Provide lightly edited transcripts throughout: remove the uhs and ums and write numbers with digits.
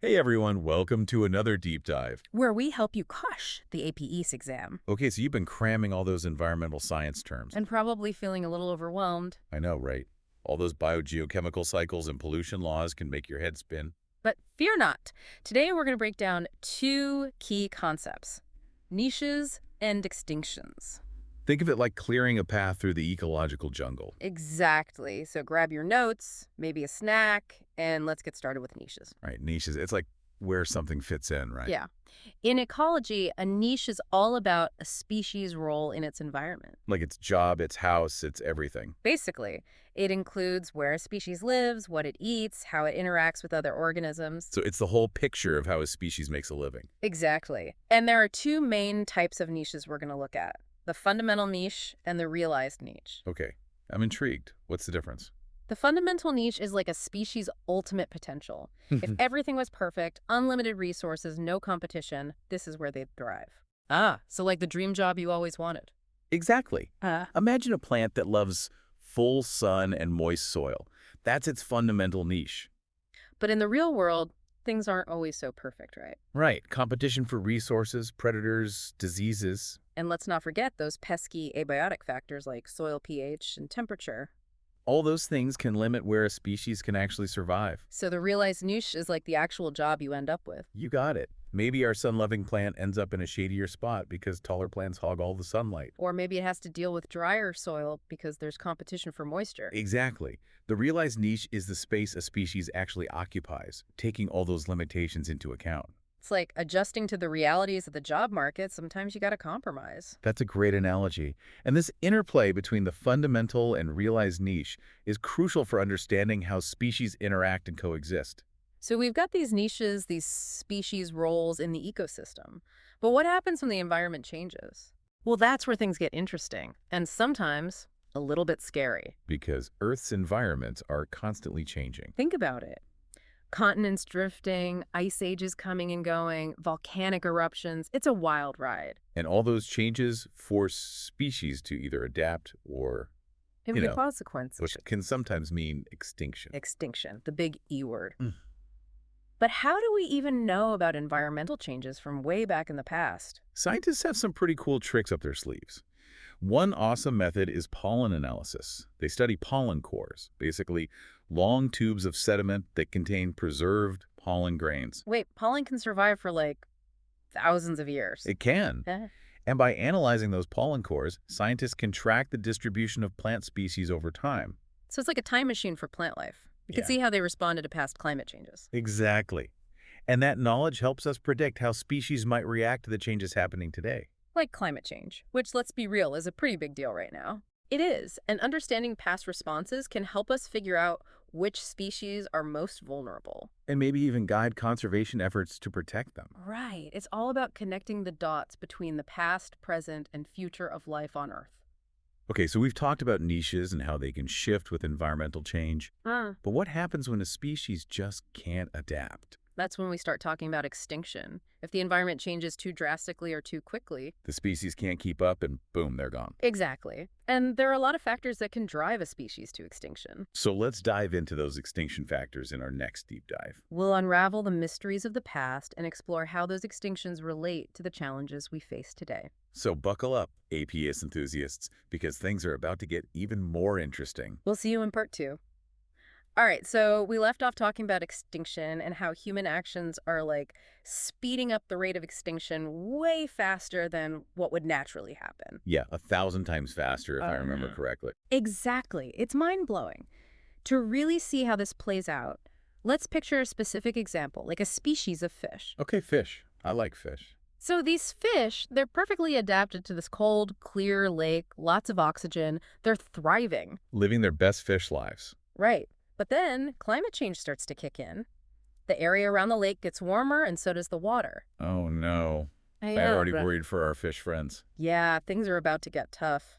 Hey everyone, welcome to another deep dive. where we help you crush the APES exam. Okay, so you've been cramming all those environmental science terms. And probably feeling a little overwhelmed. I know, right? All those biogeochemical cycles and pollution laws can make your head spin. But fear not. Today we're going to break down two key concepts: niches and extinctions. Think of it like clearing a path through the ecological jungle. Exactly. So grab your notes, maybe a snack, and let's get started with niches. Right, niches. It's like where something fits in, right? Yeah. In ecology, a niche is all about a species' role in its environment. Like its job, its house, its everything. Basically, it includes where a species lives, what it eats, how it interacts with other organisms. So it's the whole picture of how a species makes a living. Exactly. And there are two main types of niches we're going to look at: the fundamental niche and the realized niche. Okay, I'm intrigued. What's the difference? The fundamental niche is like a species' ultimate potential. If everything was perfect, unlimited resources, no competition, this is where they'd thrive. Ah, so like the dream job you always wanted. Exactly. Uh, Imagine a plant that loves full sun and moist soil. That's its fundamental niche. but in the real world, things aren't always so perfect, right? Right. Competition for resources, predators, diseases. And let's not forget those pesky abiotic factors like soil pH and temperature. All those things can limit where a species can actually survive. So the realized niche is like the actual job you end up with. You got it. Maybe our sun-loving plant ends up in a shadier spot because taller plants hog all the sunlight. Or maybe it has to deal with drier soil because there's competition for moisture. Exactly. The realized niche is the space a species actually occupies, taking all those limitations into account. It's like adjusting to the realities of the job market. Sometimes you got to compromise. That's a great analogy. And this interplay between the fundamental and realized niche is crucial for understanding how species interact and coexist. So we've got these niches, these species roles in the ecosystem. But what happens when the environment changes? Well, that's where things get interesting and sometimes a little bit scary. Because Earth's environments are constantly changing. Think about it. Continents drifting, ice ages coming and going, volcanic eruptions. It's a wild ride. And all those changes force species to either adapt or, And you the know, consequences. which can sometimes mean extinction. Extinction, the big E word. Mm. But how do we even know about environmental changes from way back in the past? Scientists have some pretty cool tricks up their sleeves. One awesome method is pollen analysis. They study pollen cores, basically long tubes of sediment that contain preserved pollen grains. Wait, pollen can survive for like thousands of years. It can. Eh. And by analyzing those pollen cores, scientists can track the distribution of plant species over time. So it's like a time machine for plant life. We can Yeah. see how they responded to past climate changes. Exactly. And that knowledge helps us predict how species might react to the changes happening today. Like climate change, which, let's be real, is a pretty big deal right now. It is, and understanding past responses can help us figure out which species are most vulnerable. And maybe even guide conservation efforts to protect them. Right. It's all about connecting the dots between the past, present, and future of life on Earth. Okay, so we've talked about niches and how they can shift with environmental change. Ah. But what happens when a species just can't adapt? That's when we start talking about extinction. If the environment changes too drastically or too quickly. The species can't keep up and boom, they're gone. Exactly. And there are a lot of factors that can drive a species to extinction. So let's dive into those extinction factors in our next deep dive. We'll unravel the mysteries of the past and explore how those extinctions relate to the challenges we face today. So buckle up, APS enthusiasts, because things are about to get even more interesting. We'll see you in part 2. All right, so we left off talking about extinction and how human actions are like speeding up the rate of extinction way faster than what would naturally happen. Yeah, 1,000 times faster if I remember Mhm. correctly. Exactly. It's mind-blowing. To really see how this plays out, let's picture a specific example, like a species of fish. Okay, fish. I like fish. So these fish, they're perfectly adapted to this cold, clear lake, lots of oxygen. They're thriving. Living their best fish lives. Right. But then climate change starts to kick in. The area around the lake gets warmer, and so does the water. Oh no. I I'm already worried for our fish friends. Yeah, things are about to get tough.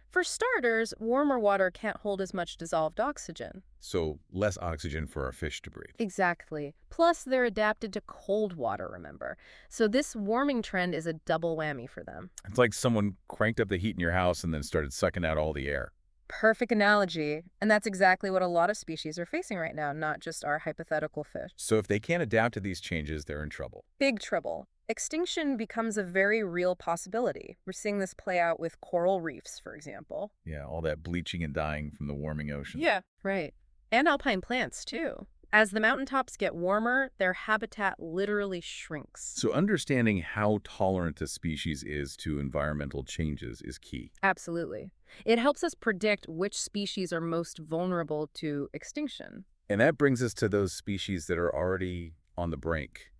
For starters, warmer water can't hold as much dissolved oxygen. So less oxygen for our fish to breathe. Exactly. Plus, they're adapted to cold water, remember? So this warming trend is a double whammy for them. It's like someone cranked up the heat in your house and then started sucking out all the air. Perfect analogy. And that's exactly what a lot of species are facing right now, not just our hypothetical fish. So if they can't adapt to these changes, they're in trouble. Big trouble. Extinction becomes a very real possibility. We're seeing this play out with coral reefs, for example. Yeah, all that bleaching and dying from the warming ocean. Yeah. Right. And alpine plants, too. As the mountaintops get warmer, their habitat literally shrinks. So understanding how tolerant a species is to environmental changes is key. Absolutely. It helps us predict which species are most vulnerable to extinction. And that brings us to those species that are already on the brink,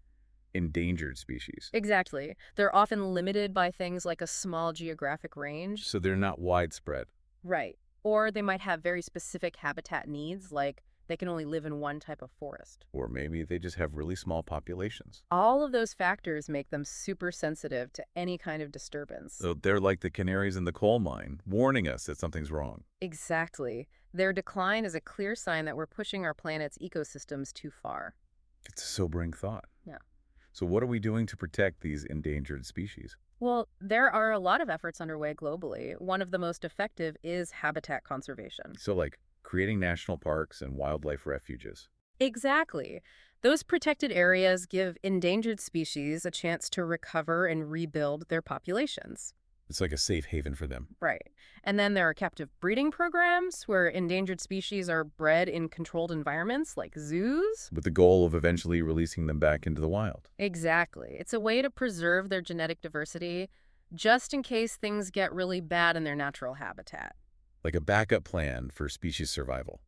endangered species. Exactly. They're often limited by things like a small geographic range. So they're not widespread. Right. Or they might have very specific habitat needs, like they can only live in one type of forest. Or maybe they just have really small populations. All of those factors make them super sensitive to any kind of disturbance. So they're like the canaries in the coal mine, warning us that something's wrong. Exactly. Their decline is a clear sign that we're pushing our planet's ecosystems too far. It's a sobering thought. Yeah. So what are we doing to protect these endangered species? Well, there are a lot of efforts underway globally. One of the most effective is habitat conservation. So like creating national parks and wildlife refuges. Exactly. Those protected areas give endangered species a chance to recover and rebuild their populations. It's like a safe haven for them. Right. And then there are captive breeding programs where endangered species are bred in controlled environments like zoos. With the goal of eventually releasing them back into the wild. Exactly. It's a way to preserve their genetic diversity just in case things get really bad in their natural habitat. Like a backup plan for species survival.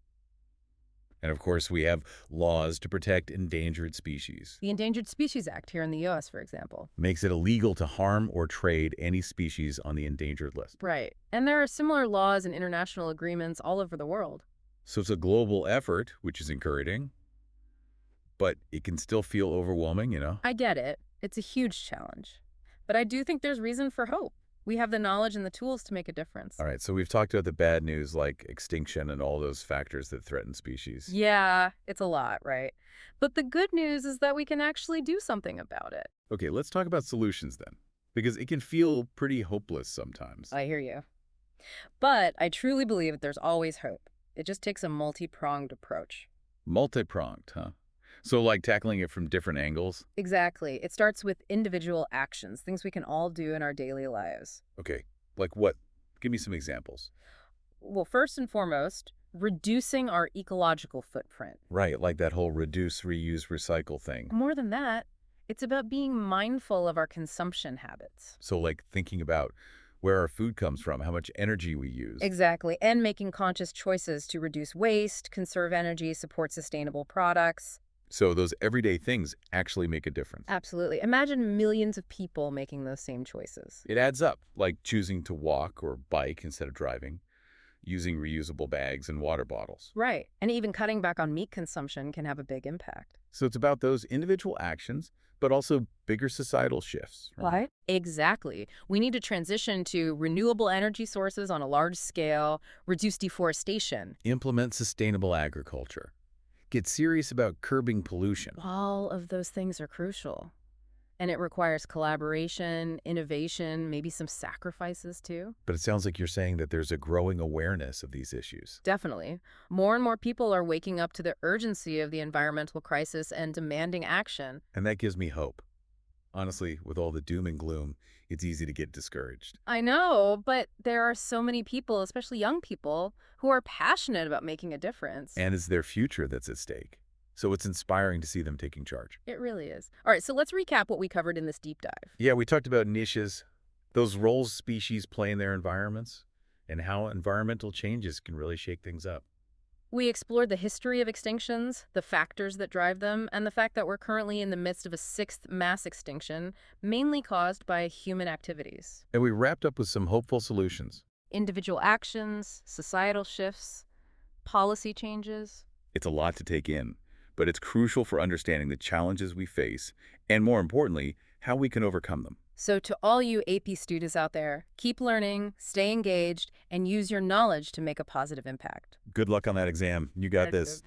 And of course, we have laws to protect endangered species. The Endangered Species Act here in the U.S., for example. Makes it illegal to harm or trade any species on the endangered list. Right. And there are similar laws and international agreements all over the world. So it's a global effort, which is encouraging, but it can still feel overwhelming, you know? I get it. It's a huge challenge. But I do think there's reason for hope. We have the knowledge and the tools to make a difference. All right, so we've talked about the bad news like extinction and all those factors that threaten species. Yeah, it's a lot, right? But the good news is that we can actually do something about it. Okay, let's talk about solutions then, because it can feel pretty hopeless sometimes. I hear you. But I truly believe that there's always hope. It just takes a multi-pronged approach. Multi-pronged, huh? So like tackling it from different angles? Exactly. It starts with individual actions, things we can all do in our daily lives. Okay, like what? Give me some examples. Well, first and foremost, reducing our ecological footprint. Right, like that whole reduce, reuse, recycle thing. More than that, it's about being mindful of our consumption habits. So like thinking about where our food comes from, how much energy we use. Exactly. And making conscious choices to reduce waste, conserve energy, support sustainable products. So those everyday things actually make a difference. Absolutely. Imagine millions of people making those same choices. It adds up, like choosing to walk or bike instead of driving, using reusable bags and water bottles. Right. And even cutting back on meat consumption can have a big impact. So it's about those individual actions, but also bigger societal shifts. Right? Exactly. We need to transition to renewable energy sources on a large scale, reduce deforestation. Implement sustainable agriculture. Get serious about curbing pollution. All of those things are crucial. And it requires collaboration, innovation, maybe some sacrifices too. But it sounds like you're saying that there's a growing awareness of these issues. Definitely. More and more people are waking up to the urgency of the environmental crisis and demanding action. And that gives me hope. Honestly, with all the doom and gloom, it's easy to get discouraged. I know, but there are so many people, especially young people, who are passionate about making a difference. And it's their future that's at stake. So it's inspiring to see them taking charge. It really is. All right, so let's recap what we covered in this deep dive. Yeah, we talked about niches, those roles species play in their environments, and how environmental changes can really shake things up. We explored the history of extinctions, the factors that drive them, and the fact that we're currently in the midst of a sixth mass extinction, mainly caused by human activities. And we wrapped up with some hopeful solutions. Individual actions, societal shifts, policy changes. It's a lot to take in, but it's crucial for understanding the challenges we face, and more importantly, how we can overcome them. So to all you AP students out there, keep learning, stay engaged, and use your knowledge to make a positive impact. Good luck on that exam. You got this.